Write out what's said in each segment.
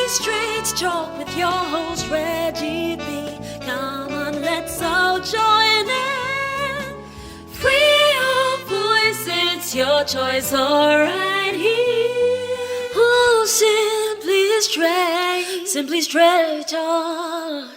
Straight Talk with your host Reggie B. Come on, let's all join in. Free your voice, it's your choice, all right here. Oh, Simply Straight Talk.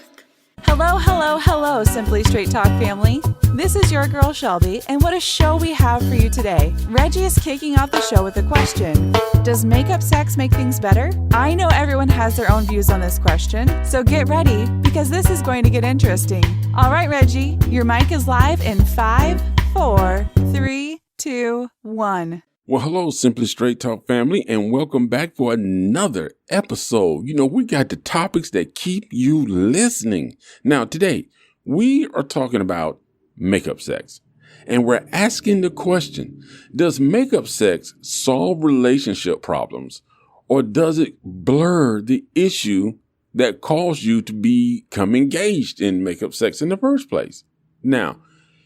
Hello, Simply Straight Talk family. This is your girl Shelby, and what a show we have for you today. Reggie is kicking off the show with a question. Does makeup sex make things better? I know everyone has their own views on this question, so get ready, because this is going to get interesting. All right, Reggie, your mic is live in 5, 4, 3, 2, 1. Well, hello, Simply Straight Talk family, and welcome back for another episode. You know, we got the topics that keep you listening. Now, today, we are talking about makeup sex, and we're asking the question, does makeup sex solve relationship problems, or does it blur the issue that caused you to become engaged in makeup sex in the first place? Now,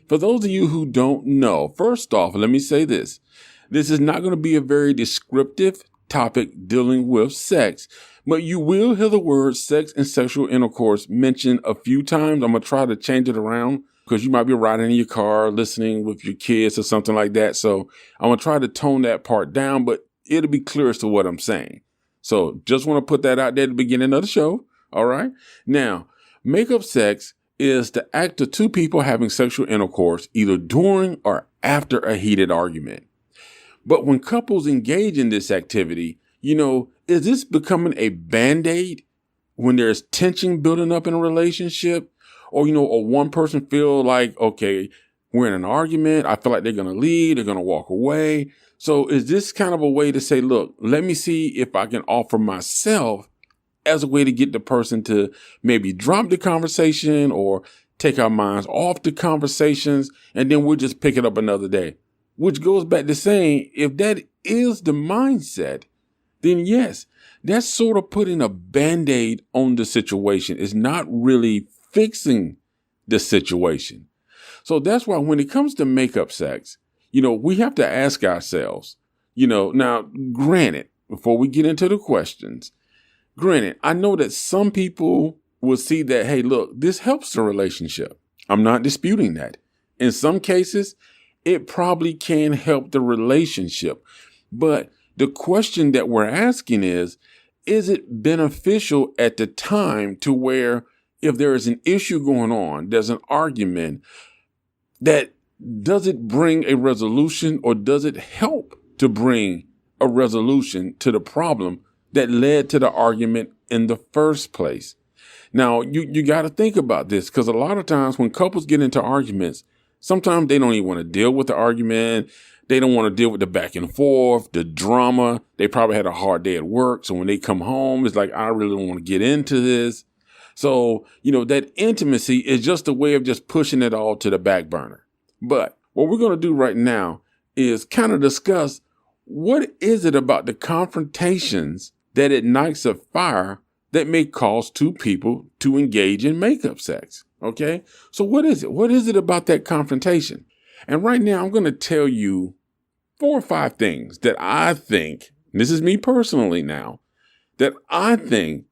for those of you who don't know, first off, let me say this. This is not going to be a very descriptive topic dealing with sex, but you will hear the word sex and sexual intercourse mentioned a few times. I'm going to try to change it around because you might be riding in your car, listening with your kids or something like that. So I'm going to try to tone that part down, but it'll be clear as to what I'm saying. So just want to put that out there at the beginning of the show. All right. Now, makeup sex is the act of two people having sexual intercourse either during or after a heated argument. But when couples engage in this activity, you know, is this becoming a Band-Aid when there's tension building up in a relationship? Or, you know, or one person feel like, okay, we're in an argument. I feel like they're going to leave. They're going to walk away. So is this kind of a way to say, look, let me see if I can offer myself as a way to get the person to maybe drop the conversation or take our minds off the conversations, and then we'll just pick it up another day. Which goes back to saying, if that is the mindset, then yes, that's sort of putting a Band-Aid on the situation. It's not really fixing the situation. So that's why when it comes to makeup sex, you know, we have to ask ourselves, you know, now, granted, before we get into the questions, granted, I know that some people will see that, hey, look, this helps the relationship. I'm not disputing that. In some cases, it probably can help the relationship. But the question that we're asking is it beneficial at the time to where if there is an issue going on, there's an argument, that does it bring a resolution or does it help to bring a resolution to the problem that led to the argument in the first place? Now, you got to think about this, because a lot of times when couples get into arguments, sometimes they don't even want to deal with the argument. They don't want to deal with the back and forth, the drama. They probably had a hard day at work. So when they come home, it's like, I really don't want to get into this. So, you know, that intimacy is just a way of just pushing it all to the back burner. But what we're going to do right now is kind of discuss what is it about the confrontations that ignites a fire that may cause two people to engage in makeup sex. Okay, so what is it? What is it about that confrontation? And right now, I'm going to tell you 4 or 5 things that I think, this is me personally now, that I think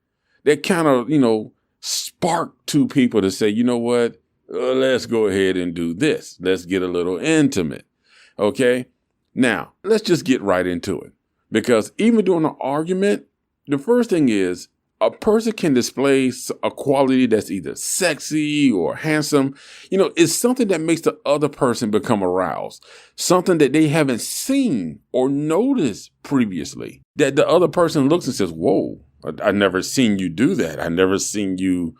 that kind of, you know, spark two people to say, you know what, let's go ahead and do this. Let's get a little intimate. Okay, now let's just get right into it. Because even during an argument, the first thing is, a person can display a quality that's either sexy or handsome. You know, it's something that makes the other person become aroused, something that they haven't seen or noticed previously, that the other person looks and says, whoa, I never seen you do that. I never seen you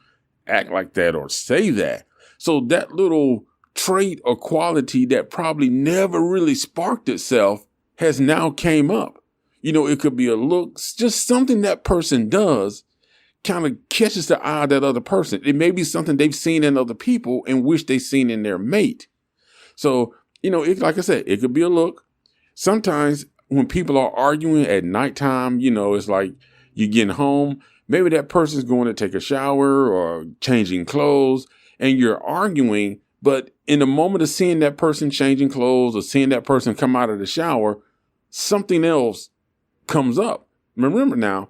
act like that or say that. So that little trait or quality that probably never really sparked itself has now came up. You know, it could be a look, just something that person does kind of catches the eye of that other person. It may be something they've seen in other people and wish they seen in their mate. So, you know, like I said, it could be a look. Sometimes when people are arguing at nighttime, you know, it's like you're getting home. Maybe that person's going to take a shower or changing clothes and you're arguing. But in the moment of seeing that person changing clothes or seeing that person come out of the shower, something else comes up. Remember now,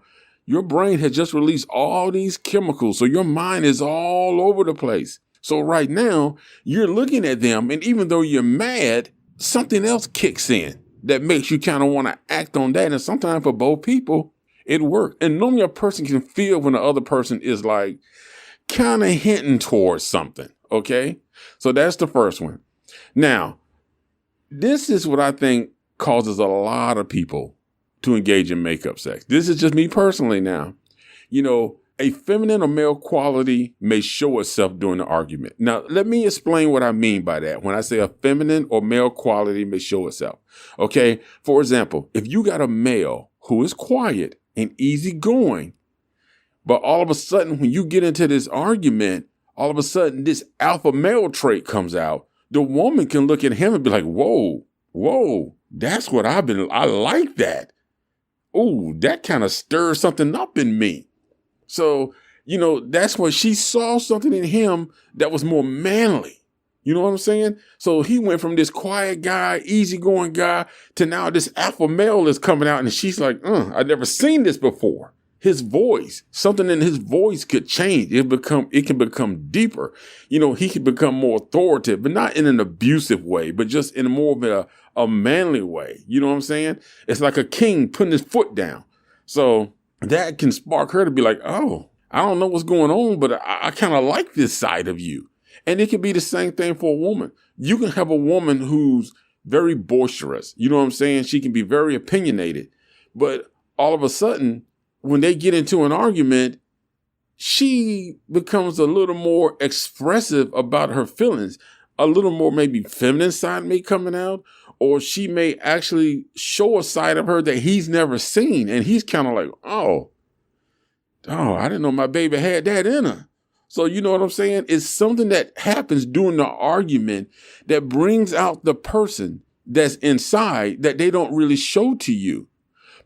Your brain has just released all these chemicals. So your mind is all over the place. So right now you're looking at them, and even though you're mad, something else kicks in that makes you kind of want to act on that. And sometimes for both people, it works. And normally a person can feel when the other person is like kind of hinting towards something. Okay. So that's the first one. Now, this is what I think causes a lot of people to engage in makeup sex. This is just me personally now. You know, a feminine or male quality may show itself during the argument. Now, let me explain what I mean by that. When I say a feminine or male quality may show itself. Okay. For example, if you got a male who is quiet and easygoing, but all of a sudden, when you get into this argument, all of a sudden this alpha male trait comes out, the woman can look at him and be like, whoa, that's what I like that. Ooh, that kind of stirs something up in me. So, you know, that's when she saw something in him that was more manly. You know what I'm saying? So he went from this quiet guy, easygoing guy, to now this alpha male is coming out, and she's like, I've never seen this before. His voice, something in his voice could change. It can become deeper. You know, he can become more authoritative, but not in an abusive way, but just in more of a manly way. You know what I'm saying? It's like a king putting his foot down. So that can spark her to be like, oh, I don't know what's going on, but I kind of like this side of you. And it could be the same thing for a woman. You can have a woman who's very boisterous. You know what I'm saying? She can be very opinionated, but all of a sudden, when they get into an argument, she becomes a little more expressive about her feelings, a little more maybe feminine side may coming out, or she may actually show a side of her that he's never seen. And he's kind of like, oh, I didn't know my baby had that in her. So you know what I'm saying? It's something that happens during the argument that brings out the person that's inside that they don't really show to you.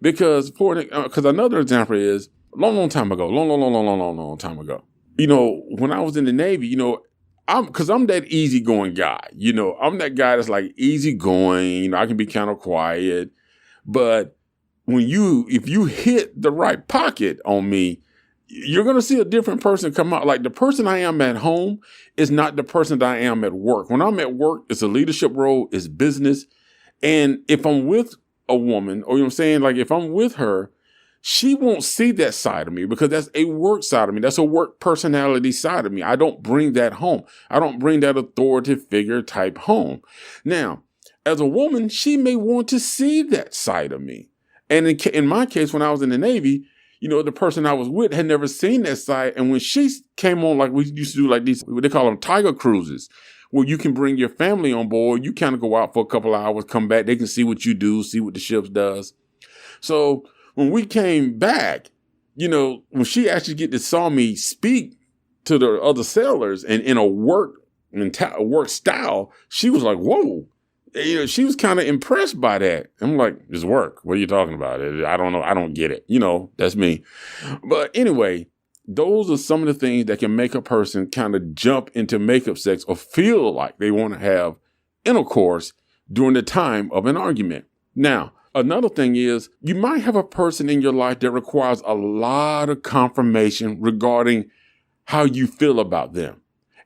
Because another example is long time ago, long time ago, you know, when I was in the Navy, you know, I'm that easygoing guy, you know, I'm that guy that's like easygoing, you know, I can be kind of quiet, but if you hit the right pocket on me, you're going to see a different person come out. Like the person I am at home is not the person that I am at work. When I'm at work, it's a leadership role, it's business. And if I'm with a woman, or you know what I'm saying, like if I'm with her, she won't see that side of me because that's a work side of me. That's a work personality side of me. I don't bring that home. I don't bring that authoritative figure type home. Now, as a woman, she may want to see that side of me. And in my case, when I was in the Navy, you know, the person I was with had never seen that side. And when she came on, like we used to do like these, they call them tiger cruises, where you can bring your family on board. You kind of go out for a couple of hours, come back. They can see what you do, see what the ship does. So when we came back, you know, when she actually saw me speak to the other sailors and in a work style, she was like, whoa. You know, she was kind of impressed by that. I'm like, it's work. What are you talking about? I don't know. I don't get it. You know, that's me. But anyway, those are some of the things that can make a person kind of jump into makeup sex or feel like they want to have intercourse during the time of an argument. Now, another thing is you might have a person in your life that requires a lot of confirmation regarding how you feel about them.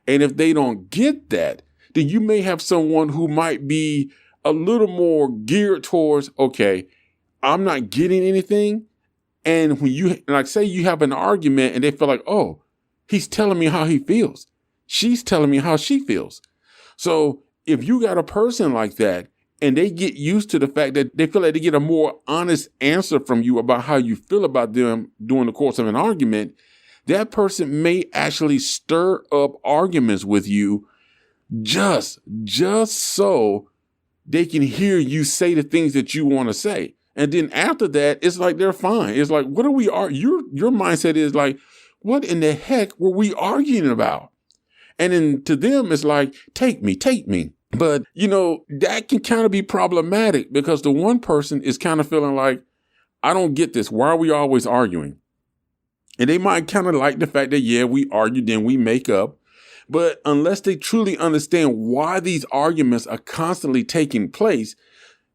And if they don't get that, then you may have someone who might be a little more geared towards, okay, I'm not getting anything. And when you, like, say you have an argument and they feel like, oh, he's telling me how he feels. She's telling me how she feels. So if you got a person like that and they get used to the fact that they feel like they get a more honest answer from you about how you feel about them during the course of an argument, that person may actually stir up arguments with you just so they can hear you say the things that you want to say. And then after that, it's like they're fine. It's like, what are we arguing? Your mindset is like, what in the heck were we arguing about? And then to them, it's like, take me. But, you know, that can kind of be problematic because the one person is kind of feeling like, I don't get this. Why are we always arguing? And they might kind of like the fact that, yeah, we argue, then we make up. But unless they truly understand why these arguments are constantly taking place,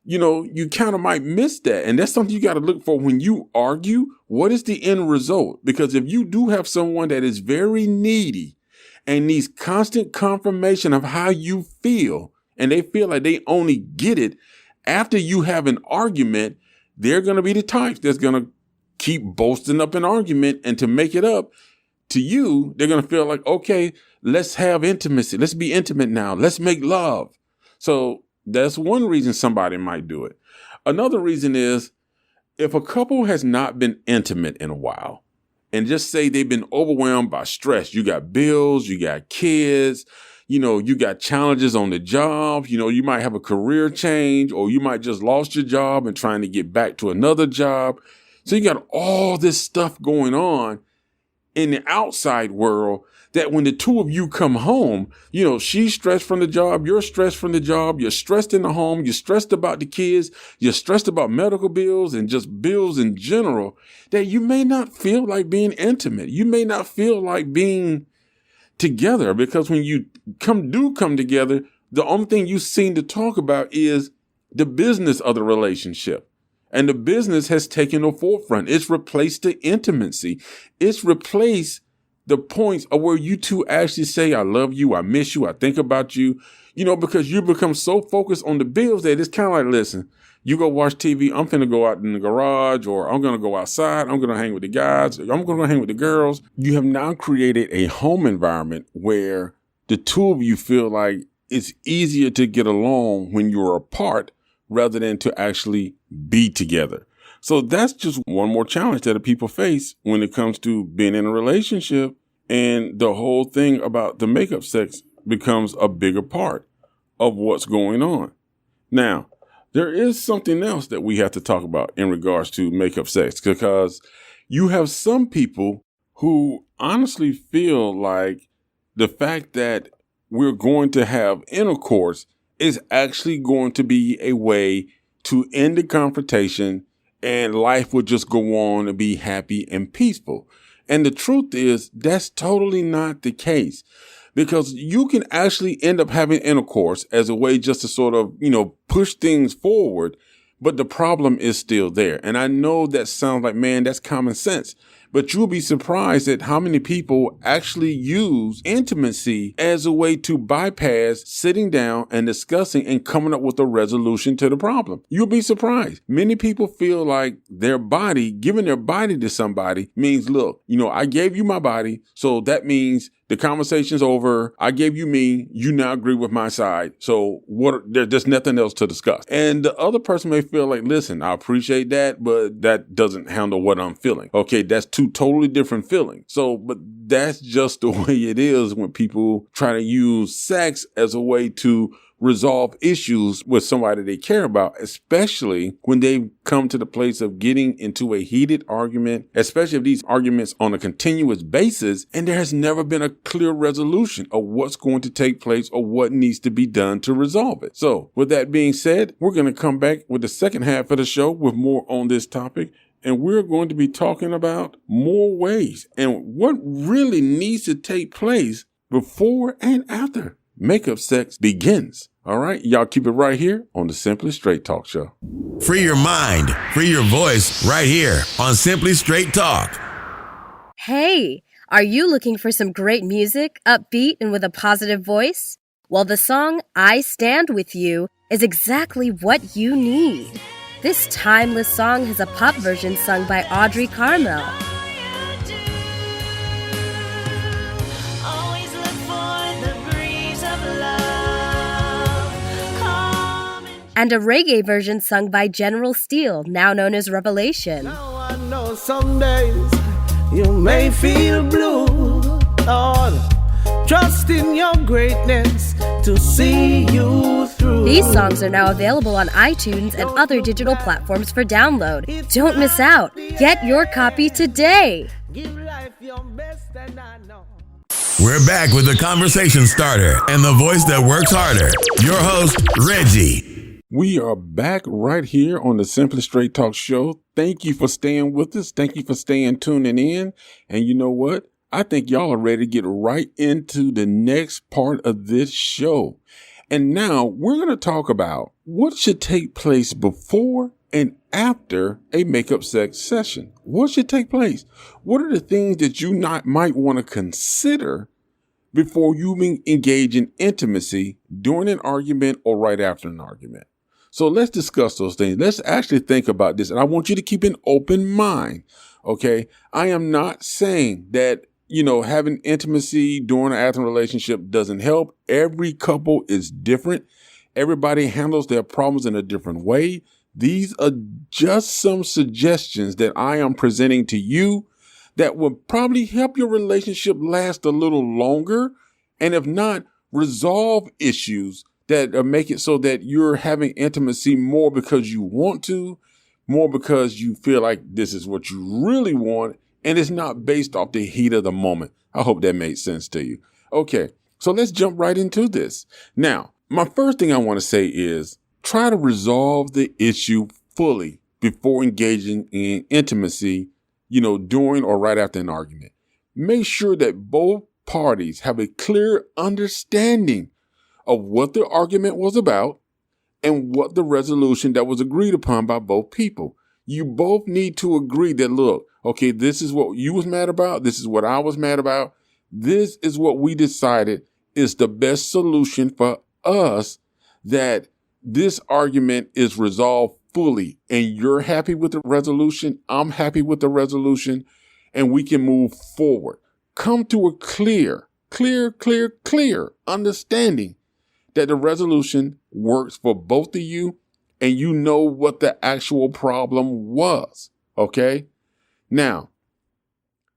you kind of might miss that. And that's something you got to look for when you argue. What is the end result? Because if you do have someone that is very needy and needs constant confirmation of how you feel, and they feel like they only get it after you have an argument, they're going to be the types that's going to keep boasting up an argument. And to make it up to you, they're going to feel like, okay, let's have intimacy. Let's be intimate now. Let's make love. So that's one reason somebody might do it. Another reason is if a couple has not been intimate in a while, and just say they've been overwhelmed by stress. You got bills, you got kids, you got challenges on the job. You might have a career change, or you might just lost your job and trying to get back to another job. So you got all this stuff going on in the outside world that when the two of you come home, she's stressed from the job, you're stressed from the job, you're stressed in the home, you're stressed about the kids, you're stressed about medical bills and just bills in general, that you may not feel like being intimate. You may not feel like being together, because when you come together, the only thing you seem to talk about is the business of the relationship. And the business has taken the forefront. It's replaced the intimacy. It's replaced the points of where you two actually say, I love you, I miss you, I think about you, because you become so focused on the bills that it's kind of like, listen, you go watch TV, I'm finna go out in the garage, or I'm going to go outside, I'm going to hang with the guys, I'm going to hang with the girls. You have now created a home environment where the two of you feel like it's easier to get along when you're apart rather than to actually be together. So that's just one more challenge that people face when it comes to being in a relationship. And the whole thing about the makeup sex becomes a bigger part of what's going on. Now, there is something else that we have to talk about in regards to makeup sex, because you have some people who honestly feel like the fact that we're going to have intercourse is actually going to be a way to end the confrontation and life would just go on and be happy and peaceful. And the truth is that's totally not the case, because you can actually end up having intercourse as a way just to sort of, push things forward. But the problem is still there. And I know that sounds like, man, that's common sense. But you'll be surprised at how many people actually use intimacy as a way to bypass sitting down and discussing and coming up with a resolution to the problem. You'll be surprised. Many people feel like giving their body to somebody means, look, I gave you my body, so that means the conversation's over. I gave you me. You now agree with my side. So there's nothing else to discuss. And the other person may feel like, listen, I appreciate that, but that doesn't handle what I'm feeling. Okay, that's two totally different feelings. So, but that's just the way it is when people try to use sex as a way to resolve issues with somebody they care about, especially when they come to the place of getting into a heated argument, especially if these arguments on a continuous basis, and there has never been a clear resolution of what's going to take place or what needs to be done to resolve it. So with that being said, we're going to come back with the second half of the show with more on this topic. And we're going to be talking about more ways and what really needs to take place before and after makeup sex begins. All right, y'all keep it right here on the Simply Straight Talk Show. Free your mind, free your voice right here on Simply Straight Talk. Hey, are you looking for some great music, upbeat and with a positive voice? Well, the song I Stand With You is exactly what you need. This timeless song has a pop version sung by Audrey Carmel. And a reggae version sung by General Steele, now known as Revelation. Now I know some days you may feel blue, Lord. Trust in your greatness to see you through. These songs are now available on iTunes and other digital platforms for download. Don't miss out. Get your copy today. Give life your best, and I know. We're back with the conversation starter and the voice that works harder. Your host, Reggie. We are back right here on the Simply Straight Talk Show. Thank you for staying with us. Thank you for tuning in. And you know what? I think y'all are ready to get right into the next part of this show. And now we're going to talk about what should take place before and after a makeup sex session? What should take place? What are the things that you might want to consider before you engage in intimacy during an argument or right after an argument? So let's discuss those things. Let's actually think about this. And I want you to keep an open mind. Okay. I am not saying that, having intimacy during an after relationship doesn't help. Every couple is different. Everybody handles their problems in a different way. These are just some suggestions that I am presenting to you that will probably help your relationship last a little longer. And if not, resolve issues that make it so that you're having intimacy more because you want to, more because you feel like this is what you really want, and it's not based off the heat of the moment. I hope that made sense to you. Okay, so let's jump right into this. Now, my first thing I want to say is try to resolve the issue fully before engaging in intimacy, during or right after an argument. Make sure that both parties have a clear understanding of what the argument was about and what the resolution that was agreed upon by both people. You both need to agree that, look, okay, this is what you was mad about. This is what I was mad about. This is what we decided is the best solution for us, that this argument is resolved fully and you're happy with the resolution. I'm happy with the resolution, and we can move forward. Come to a clear understanding that the resolution works for both of you and you know what the actual problem was. Okay. Now,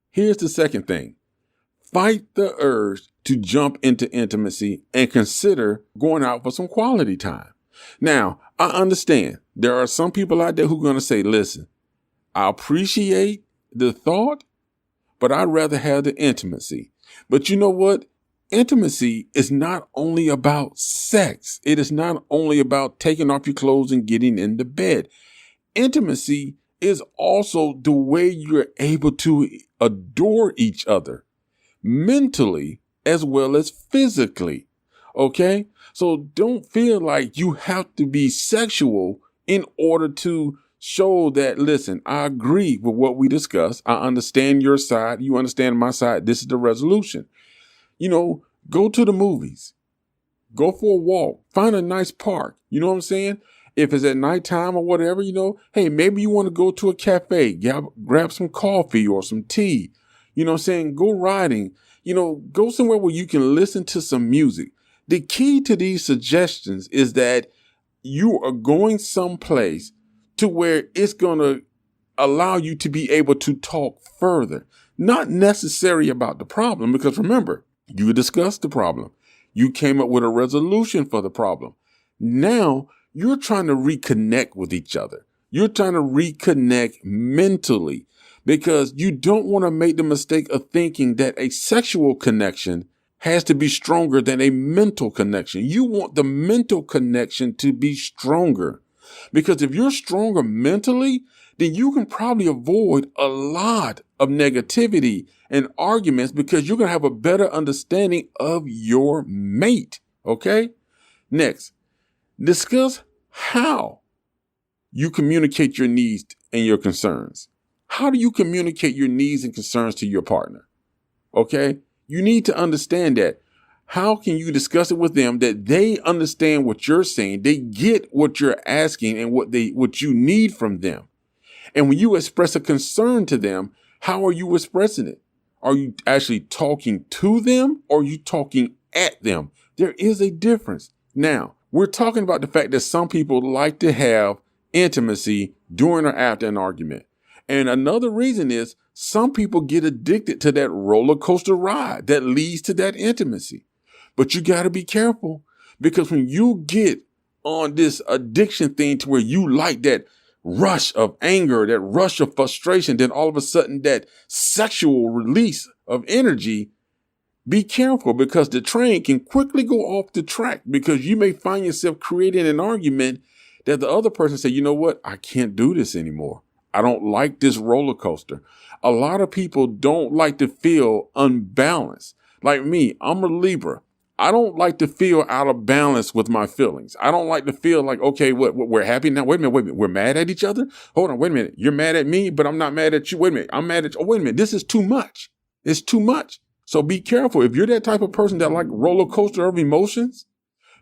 here's the second thing. Fight the urge to jump into intimacy and consider going out for some quality time. Now, I understand there are some people out there who are going to say, listen, I appreciate the thought, but I'd rather have the intimacy. But you know what? Intimacy is not only about sex. It is not only about taking off your clothes and getting in the bed. Intimacy is also the way you're able to adore each other mentally as well as physically. Okay? So don't feel like you have to be sexual in order to show that, listen, I agree with what we discussed. I understand your side. You understand my side. This is the resolution. Go to the movies, go for a walk, find a nice park. You know what I'm saying? If it's at nighttime or whatever, hey, maybe you want to go to a cafe, grab some coffee or some tea. You know what I'm saying? Go riding, go somewhere where you can listen to some music. The key to these suggestions is that you are going someplace to where it's going to allow you to be able to talk further, not necessarily about the problem, because remember, you discussed the problem. You came up with a resolution for the problem. Now you're trying to reconnect with each other. You're trying to reconnect mentally because you don't want to make the mistake of thinking that a sexual connection has to be stronger than a mental connection. You want the mental connection to be stronger because if you're stronger mentally, then you can probably avoid a lot of negativity and arguments because you're going to have a better understanding of your mate. Okay. Next, discuss how you communicate your needs and your concerns. How do you communicate your needs and concerns to your partner? Okay. You need to understand that. How can you discuss it with them that they understand what you're saying? They get what you're asking and what you need from them. And when you express a concern to them, how are you expressing it? Are you actually talking to them or are you talking at them? There is a difference. Now, we're talking about the fact that some people like to have intimacy during or after an argument. And another reason is some people get addicted to that roller coaster ride that leads to that intimacy. But you got to be careful because when you get on this addiction thing to where you like that rush of anger, that rush of frustration, then all of a sudden that sexual release of energy, be careful because the train can quickly go off the track because you may find yourself creating an argument that the other person say, you know what? I can't do this anymore. I don't like this roller coaster. A lot of people don't like to feel unbalanced. Like me, I'm a Libra. I don't like to feel out of balance with my feelings. I don't like to feel like, okay, what we're happy now. Wait a minute. We're mad at each other. Hold on. Wait a minute. You're mad at me, but I'm not mad at you. Wait a minute. I'm mad at you. Oh, wait a minute. This is too much. It's too much. So be careful. If you're that type of person that like roller coaster of emotions,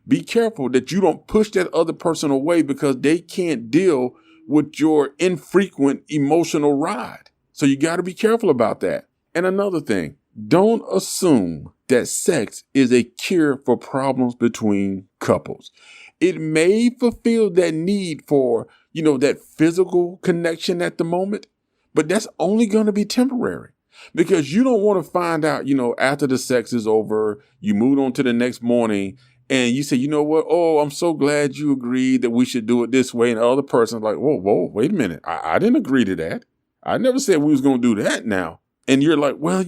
be careful that you don't push that other person away because they can't deal with your infrequent emotional ride. So you got to be careful about that. And another thing, don't assume that sex is a cure for problems between couples. It may fulfill that need for, that physical connection at the moment, but that's only going to be temporary because you don't want to find out, after the sex is over, you move on to the next morning and you say, you know what? Oh, I'm so glad you agreed that we should do it this way. And the other person's like, whoa, wait a minute. I didn't agree to that. I never said we was going to do that now. And you're like, well,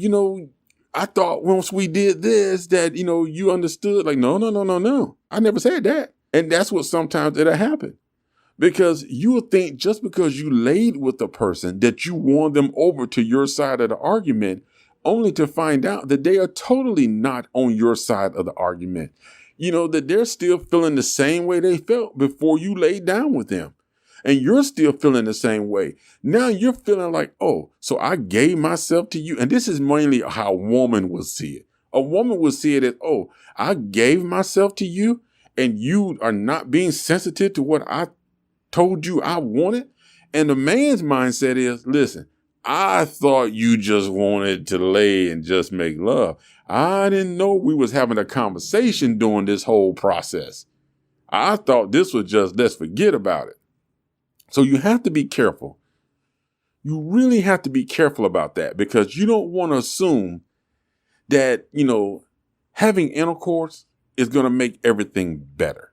I thought once we did this that, you understood. Like, no. I never said that. And that's what sometimes it'll happen. Because you will think just because you laid with a person that you won them over to your side of the argument, only to find out that they are totally not on your side of the argument. That they're still feeling the same way they felt before you laid down with them. And you're still feeling the same way. Now you're feeling like, oh, so I gave myself to you. And this is mainly how a woman will see it. A woman will see it as, oh, I gave myself to you and you are not being sensitive to what I told you I wanted. And the man's mindset is, listen, I thought you just wanted to lay and just make love. I didn't know we was having a conversation during this whole process. I thought this was just, let's forget about it. So you have to be careful. You really have to be careful about that because you don't want to assume that, having intercourse is going to make everything better.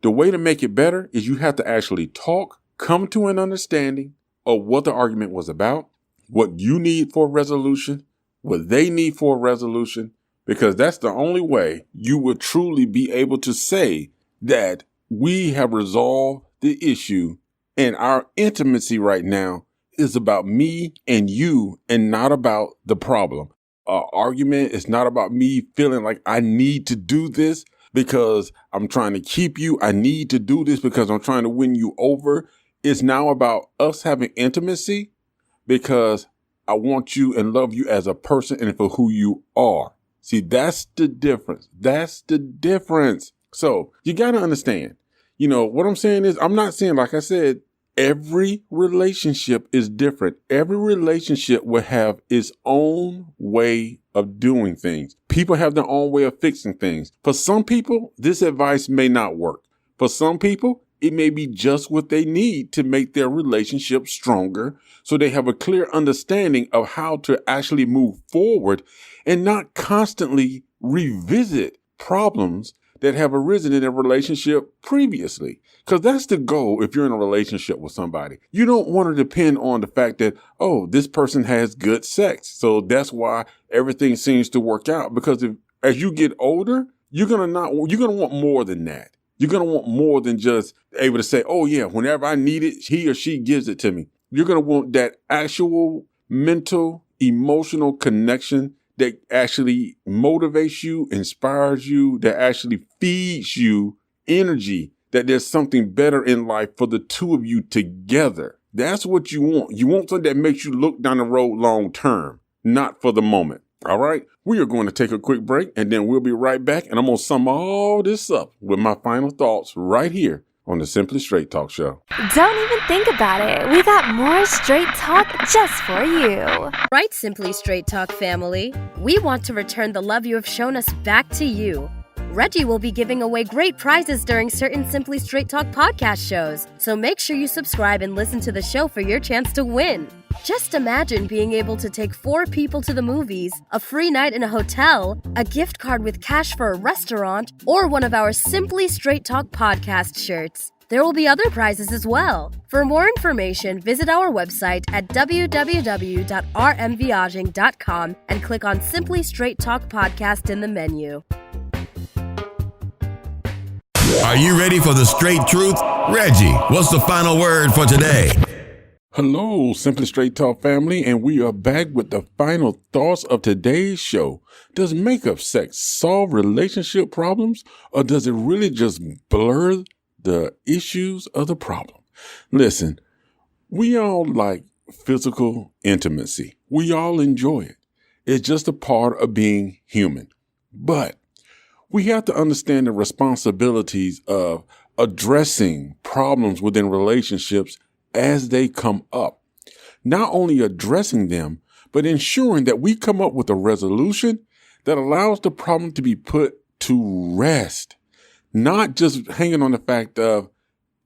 The way to make it better is you have to actually talk, come to an understanding of what the argument was about, what you need for a resolution, what they need for a resolution, because that's the only way you will truly be able to say that we have resolved the issue and our intimacy right now is about me and you and not about the problem. Argument is not about me feeling like I need to do this because I'm trying to keep you. I need to do this because I'm trying to win you over. It's now about us having intimacy because I want you and love you as a person and for who you are. See, that's the difference. That's the difference. So you got to understand, what I'm saying is I'm not saying, like I said, every relationship is different. Every relationship will have its own way of doing things. People have their own way of fixing things. For some people, this advice may not work. For some people, it may be just what they need to make their relationship stronger so they have a clear understanding of how to actually move forward and not constantly revisit problems that have arisen in a relationship previously. Because that's the goal if you're in a relationship with somebody. You don't want to depend on the fact that, oh, this person has good sex. So that's why everything seems to work out. Because as you get older, you're going to want more than that. You're going to want more than just able to say, oh, yeah, whenever I need it, he or she gives it to me. You're going to want that actual mental, emotional connection that actually motivates you, inspires you, that actually feeds you energy, that there's something better in life for the two of you together. That's what you want. You want something that makes you look down the road long term, not for the moment. All right. We are going to take a quick break and then we'll be right back. And I'm going to sum all this up with my final thoughts right here on the Simply Straight Talk Show. Don't even think about it. We got more straight talk just for you. Right, Simply Straight Talk family. We want to return the love you have shown us back to you. Reggie will be giving away great prizes during certain Simply Straight Talk podcast shows, so make sure you subscribe and listen to the show for your chance to win. Just imagine being able to take 4 people to the movies, a free night in a hotel, a gift card with cash for a restaurant, or one of our Simply Straight Talk podcast shirts. There will be other prizes as well. For more information, visit our website at www.rmviaging.com and click on Simply Straight Talk Podcast in the menu. Are you ready for the straight truth? Reggie, what's the final word for today? Hello, Simply Straight Talk family, and we are back with the final thoughts of today's show. Does makeup sex solve relationship problems, or does it really just blur the issues of the problem? Listen, we all like physical intimacy. We all enjoy it. It's just a part of being human. But we have to understand the responsibilities of addressing problems within relationships as they come up. Not only addressing them, but ensuring that we come up with a resolution that allows the problem to be put to rest. Not just hanging on the fact of,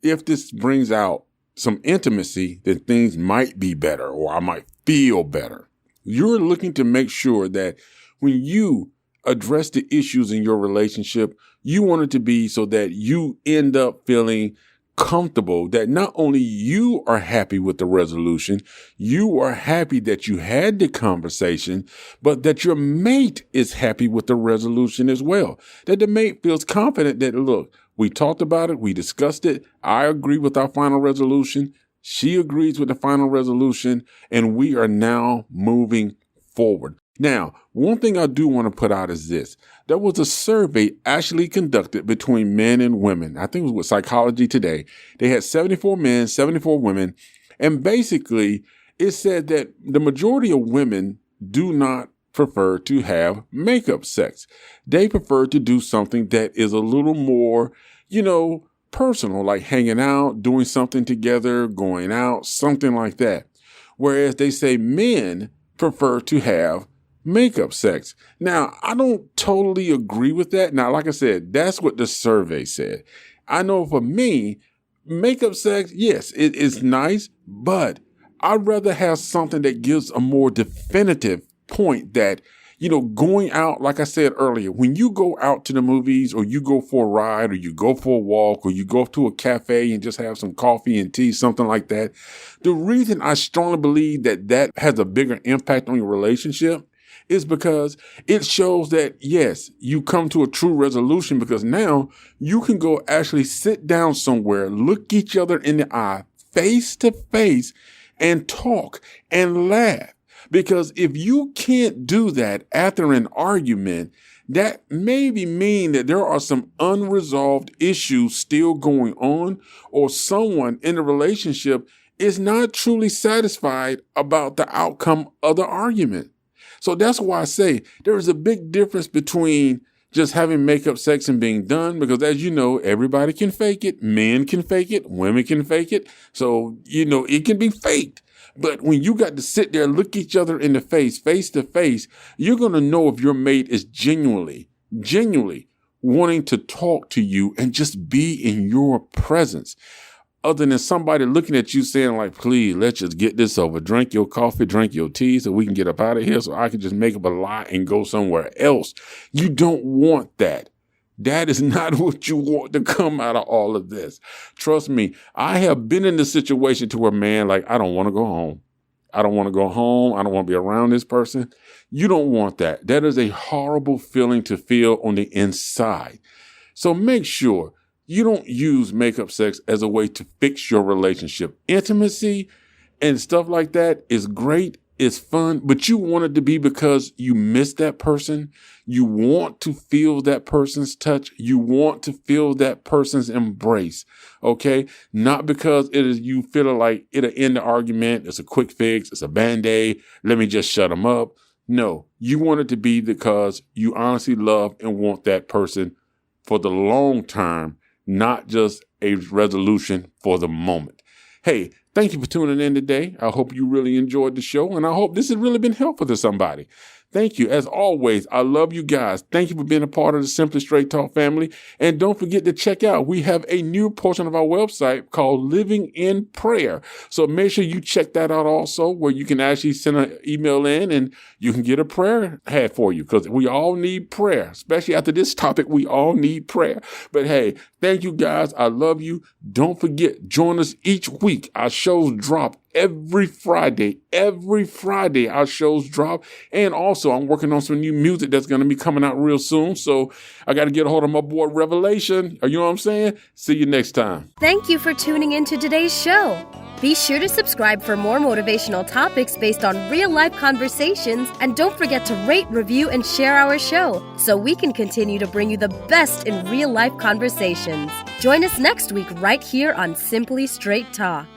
if this brings out some intimacy, then things might be better or I might feel better. You're looking to make sure that when you address the issues in your relationship, you want it to be so that you end up feeling comfortable, that not only you are happy with the resolution, you are happy that you had the conversation, but that your mate is happy with the resolution as well. That the mate feels confident that, look, we talked about it, we discussed it, I agree with our final resolution, she agrees with the final resolution, and we are now moving forward. Now, one thing I do want to put out is this. There was a survey actually conducted between men and women. I think it was with Psychology Today. They had 74 men, 74 women. And basically, it said that the majority of women do not prefer to have makeup sex. They prefer to do something that is a little more, personal, like hanging out, doing something together, going out, something like that. Whereas they say men prefer to have makeup sex. Now, I don't totally agree with that. Now, like I said, that's what the survey said. I know for me, makeup sex, yes, it is nice, but I'd rather have something that gives a more definitive point that, going out, like I said earlier, when you go out to the movies or you go for a ride or you go for a walk or you go to a cafe and just have some coffee and tea, something like that, the reason I strongly believe that that has a bigger impact on your relationship is because it shows that, yes, you come to a true resolution, because now you can go actually sit down somewhere, look each other in the eye, face to face, and talk and laugh. Because if you can't do that after an argument, that maybe mean that there are some unresolved issues still going on, or someone in the relationship is not truly satisfied about the outcome of the argument. So that's why I say there is a big difference between just having makeup sex and being done, because as you know, everybody can fake it. Men can fake it. Women can fake it. So, it can be faked. But when you got to sit there, look each other in the face to face, you're going to know if your mate is genuinely wanting to talk to you and just be in your presence. Other than somebody looking at you saying like, please, let's just get this over. Drink your coffee, drink your tea so we can get up out of here so I can just make up a lie and go somewhere else. You don't want that. That is not what you want to come out of all of this. Trust me, I have been in the situation to where, man, like, I don't want to go home. I don't want to go home. I don't want to be around this person. You don't want that. That is a horrible feeling to feel on the inside. So make sure you don't use makeup sex as a way to fix your relationship. Intimacy and stuff like that is great. It's fun, but you want it to be because you miss that person. You want to feel that person's touch. You want to feel that person's embrace. Okay. Not because you feel like it'll end the argument. It's a quick fix. It's a Band-Aid. Let me just shut them up. No, you want it to be because you honestly love and want that person for the long term, not just a resolution for the moment. Hey, thank you for tuning in today. I hope you really enjoyed the show, and I hope this has really been helpful to somebody. Thank you. As always, I love you guys. Thank you for being a part of the Simply Straight Talk family. And don't forget to check out, we have a new portion of our website called Living in Prayer. So make sure you check that out also, where you can actually send an email in and you can get a prayer hat for you, because we all need prayer, especially after this topic. We all need prayer. But hey, thank you guys. I love you. Don't forget, join us each week. Our shows drop every Friday. Every Friday, our shows drop. And also, I'm working on some new music that's going to be coming out real soon. So I got to get a hold of my boy Revelation. You know what I'm saying? See you next time. Thank you for tuning in to today's show. Be sure to subscribe for more motivational topics based on real-life conversations, and don't forget to rate, review, and share our show so we can continue to bring you the best in real-life conversations. Join us next week right here on Simply Straight Talk.